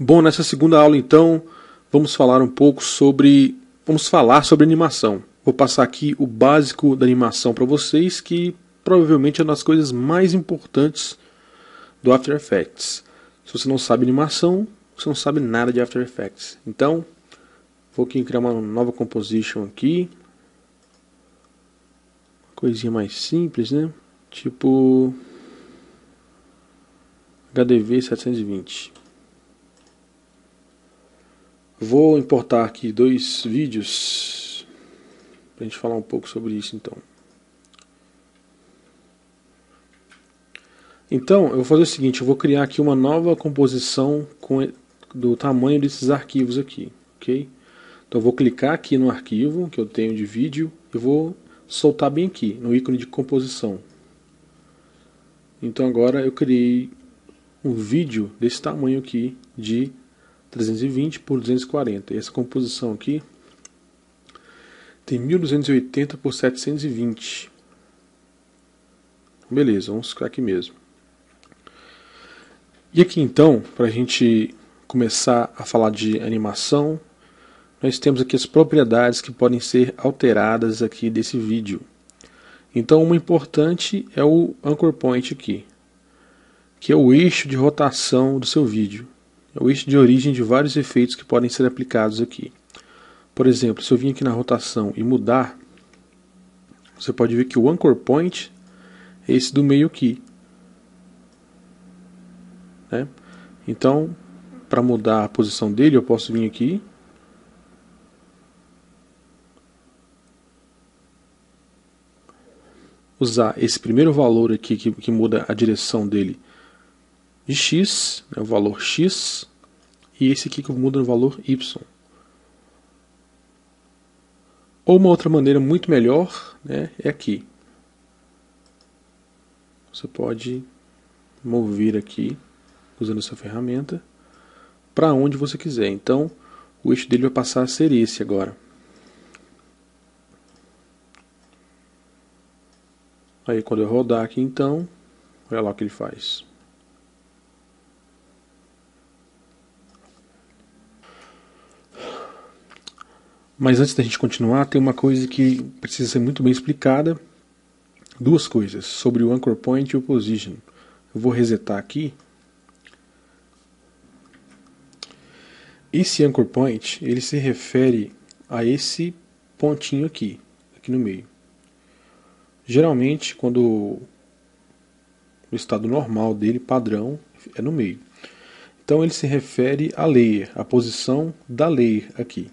Bom, nessa segunda aula então, vamos falar sobre animação. Vou passar aqui o básico da animação para vocês, que provavelmente é uma das coisas mais importantes do After Effects. Se você não sabe animação, você não sabe nada de After Effects. Então, vou aqui criar uma nova composition aqui. Coisinha mais simples, né? Tipo HDV 720. Vou importar aqui dois vídeos para a gente falar um pouco sobre isso então. Então, eu vou fazer o seguinte, eu vou criar aqui uma nova composição do tamanho desses arquivos aqui, ok? Então eu vou clicar aqui no arquivo que eu tenho de vídeo e vou soltar bem aqui, no ícone de composição. Então agora eu criei um vídeo desse tamanho aqui, de 320 por 240. E essa composição aqui tem 1280 por 720. Beleza, vamos ficar aqui mesmo. E aqui então, para a gente começar a falar de animação, nós temos aqui as propriedades que podem ser alteradas aqui desse vídeo. Então uma importante é o Anchor Point aqui, que é o eixo de rotação do seu vídeo. É o eixo de origem de vários efeitos que podem ser aplicados aqui. Por exemplo, se eu vir aqui na rotação e mudar, você pode ver que o Anchor Point é esse do meio aqui, né? Então, para mudar a posição dele, eu posso vir aqui usar esse primeiro valor aqui que muda a direção dele de x, né, o valor x, e esse aqui que muda no valor y. Ou uma outra maneira muito melhor, né, é aqui. Você pode mover aqui, usando essa ferramenta, para onde você quiser. Então, o eixo dele vai passar a ser esse agora. Aí quando eu rodar aqui então, olha lá o que ele faz. Mas antes da gente continuar, tem uma coisa que precisa ser muito bem explicada. Duas coisas, sobre o Anchor Point e o Position. Eu vou resetar aqui. Esse Anchor Point, ele se refere a esse pontinho aqui no meio. Geralmente, quando o estado normal dele, padrão, é no meio. Então ele se refere a layer, a posição da layer aqui.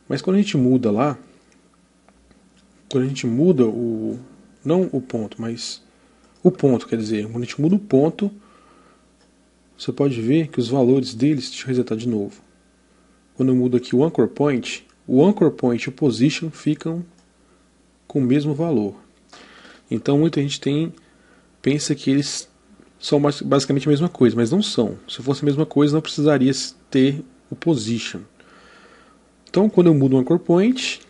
Mas quando a gente muda lá, quando a gente muda não o ponto, mas o ponto, quer dizer, quando a gente muda o ponto, você pode ver que os valores deles, deixa eu resetar de novo. Quando eu mudo aqui o Anchor Point e o Position ficam com o mesmo valor. Então muita gente pensa que eles são basicamente a mesma coisa, mas não são. Se fosse a mesma coisa, não precisaria ter o Position. Então quando eu mudo o Anchor Point,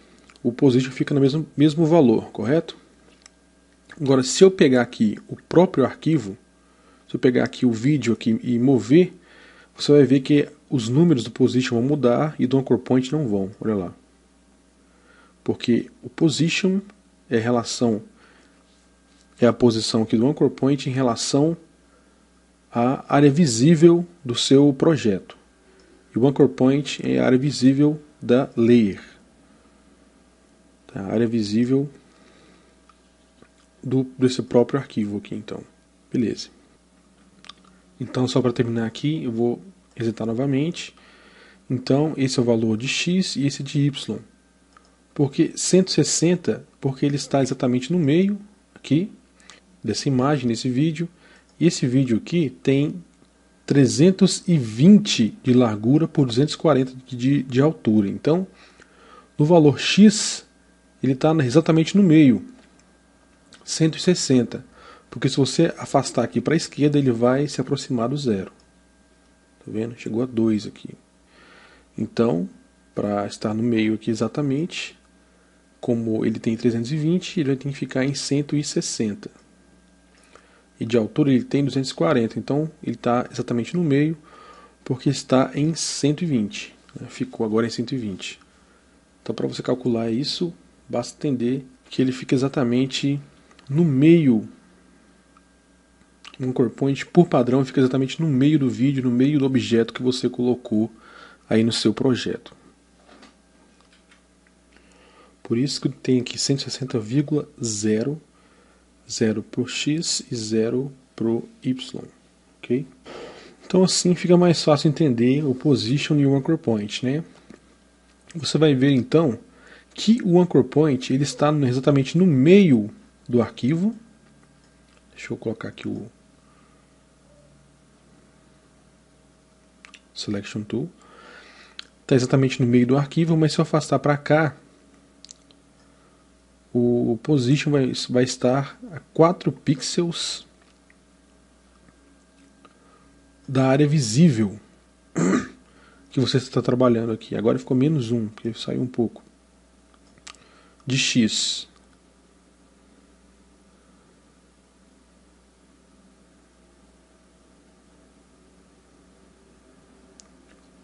o Position fica no mesmo valor, correto? Agora, se eu pegar aqui o próprio arquivo, se eu pegar aqui o vídeo aqui e mover, você vai ver que os números do Position vão mudar e do Anchor Point não vão. Olha lá. Porque o Position é a posição aqui do Anchor Point em relação à área visível do seu projeto. E o Anchor Point é a área visível da layer. A área visível desse próprio arquivo aqui, então. Beleza. Então, só para terminar aqui, eu vou resetar novamente. Então, esse é o valor de x e esse de y. Porque 160, porque ele está exatamente no meio aqui dessa imagem, nesse vídeo. E esse vídeo aqui tem 320 de largura por 240 de altura. Então, no valor x, ele está exatamente no meio, 160. Porque se você afastar aqui para a esquerda, ele vai se aproximar do zero. Tá vendo? Chegou a 2 aqui. Então, para estar no meio aqui exatamente, como ele tem 320, ele vai ter que ficar em 160. E de altura ele tem 240, então ele está exatamente no meio. porque está em 120, né? Ficou agora em 120. Então, para você calcular isso, basta entender que ele fica exatamente no meio. Um anchor point, por padrão, fica exatamente no meio do vídeo, no meio do objeto que você colocou aí no seu projeto. Por isso que tem aqui 160,0, 0 para o X e 0 para o Y. Okay? Então assim fica mais fácil entender o position e o anchor point, né? Você vai ver então que o anchor point ele está exatamente no meio do arquivo. Deixa eu colocar aqui o Selection Tool. Está exatamente no meio do arquivo, mas se eu afastar para cá, o position vai estar a 4 pixels da área visível que você está trabalhando aqui. Agora ficou menos 1, porque saiu um pouco. De X.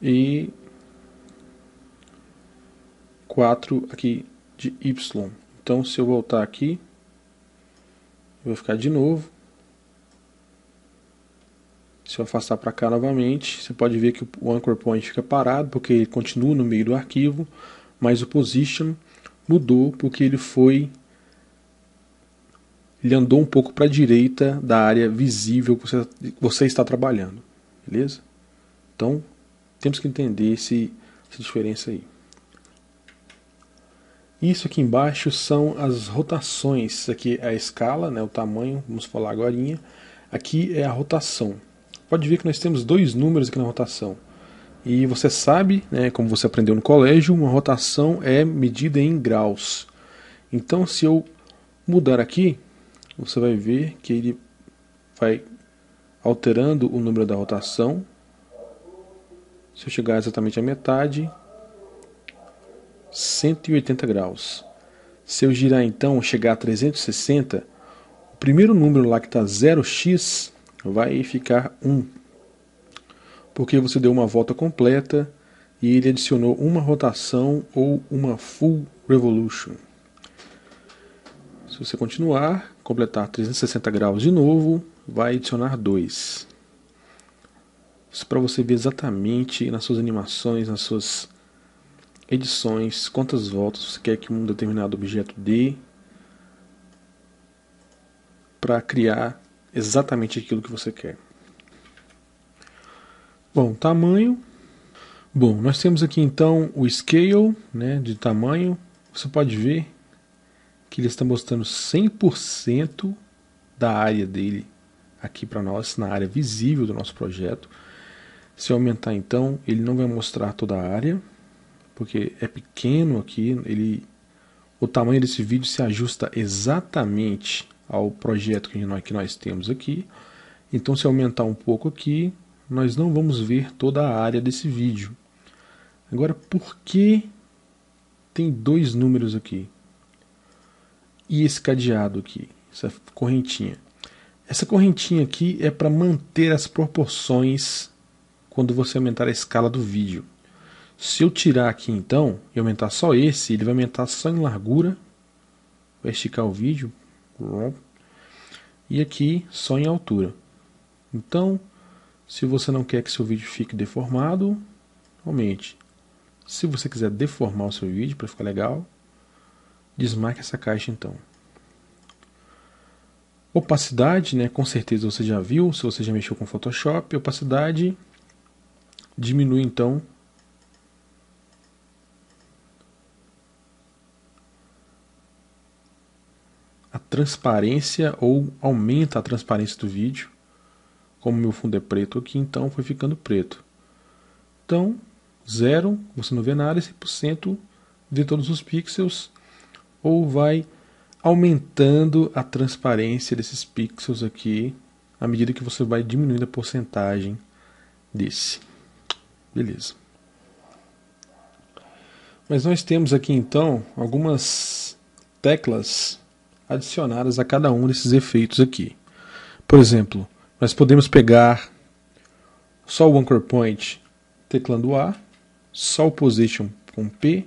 E 4 aqui de Y. Então se eu voltar aqui, eu vou ficar de novo. Se eu afastar para cá novamente, você pode ver que o anchor point fica parado, porque ele continua no meio do arquivo, mas o position mudou porque ele andou um pouco para a direita da área visível que você está trabalhando. Beleza? Então, temos que entender essa diferença aí. Isso aqui embaixo são as rotações. Isso aqui é a escala, né, o tamanho, vamos falar agora. Aqui é a rotação. Pode ver que nós temos dois números aqui na rotação. E você sabe, né, como você aprendeu no colégio, uma rotação é medida em graus. Então, se eu mudar aqui, você vai ver que ele vai alterando o número da rotação. Se eu chegar exatamente à metade, 180 graus. Se eu girar então, chegar a 360, o primeiro número lá que está 0x vai ficar 1. Porque você deu uma volta completa e ele adicionou uma rotação ou uma full revolution. Se você continuar, completar 360 graus de novo, vai adicionar 2. Isso para você ver exatamente nas suas animações, nas suas edições, quantas voltas você quer que um determinado objeto dê para criar exatamente aquilo que você quer. Bom, tamanho. Bom, nós temos aqui então o scale, né, de tamanho. Você pode ver que ele está mostrando 100% da área dele aqui para nós, na área visível do nosso projeto. Se eu aumentar então, ele não vai mostrar toda a área, porque é pequeno aqui, o tamanho desse vídeo se ajusta exatamente ao projeto que nós temos aqui. Então se eu aumentar um pouco aqui, nós não vamos ver toda a área desse vídeo. Agora, por que tem dois números aqui? E esse cadeado aqui, essa correntinha? Essa correntinha aqui é para manter as proporções quando você aumentar a escala do vídeo. Se eu tirar aqui então e aumentar só esse, ele vai aumentar só em largura, vai esticar o vídeo, e aqui só em altura. Então, se você não quer que seu vídeo fique deformado, aumente. Se você quiser deformar o seu vídeo para ficar legal, desmarque essa caixa então. Opacidade, né, com certeza você já viu, se você já mexeu com Photoshop, opacidade diminui então a transparência ou aumenta a transparência do vídeo. Como meu fundo é preto aqui, então foi ficando preto. Então, 0, você não vê nada, 100% vê todos os pixels, ou vai aumentando a transparência desses pixels aqui, à medida que você vai diminuindo a porcentagem desse. Beleza. Mas nós temos aqui então algumas teclas adicionadas a cada um desses efeitos aqui. Por exemplo, nós podemos pegar só o Anchor Point teclando A, só o Position com P,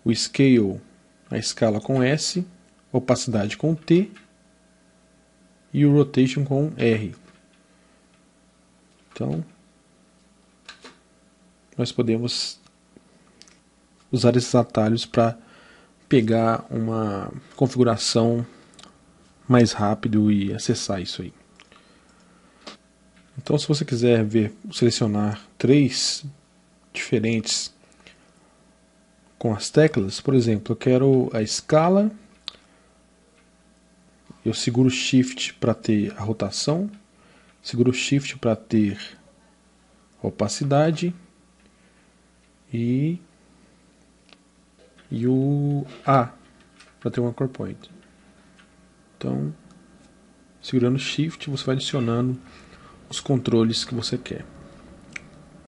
o Scale, a escala com S, opacidade com T e o Rotation com R. Então, nós podemos usar esses atalhos para pegar uma configuração mais rápido e acessar isso aí. Então, se você quiser selecionar 3 diferentes com as teclas, por exemplo, eu quero a escala, eu seguro Shift para ter a rotação, seguro Shift para ter a opacidade e o A para ter um Anchor Point. Então, segurando Shift, você vai adicionando os controles que você quer.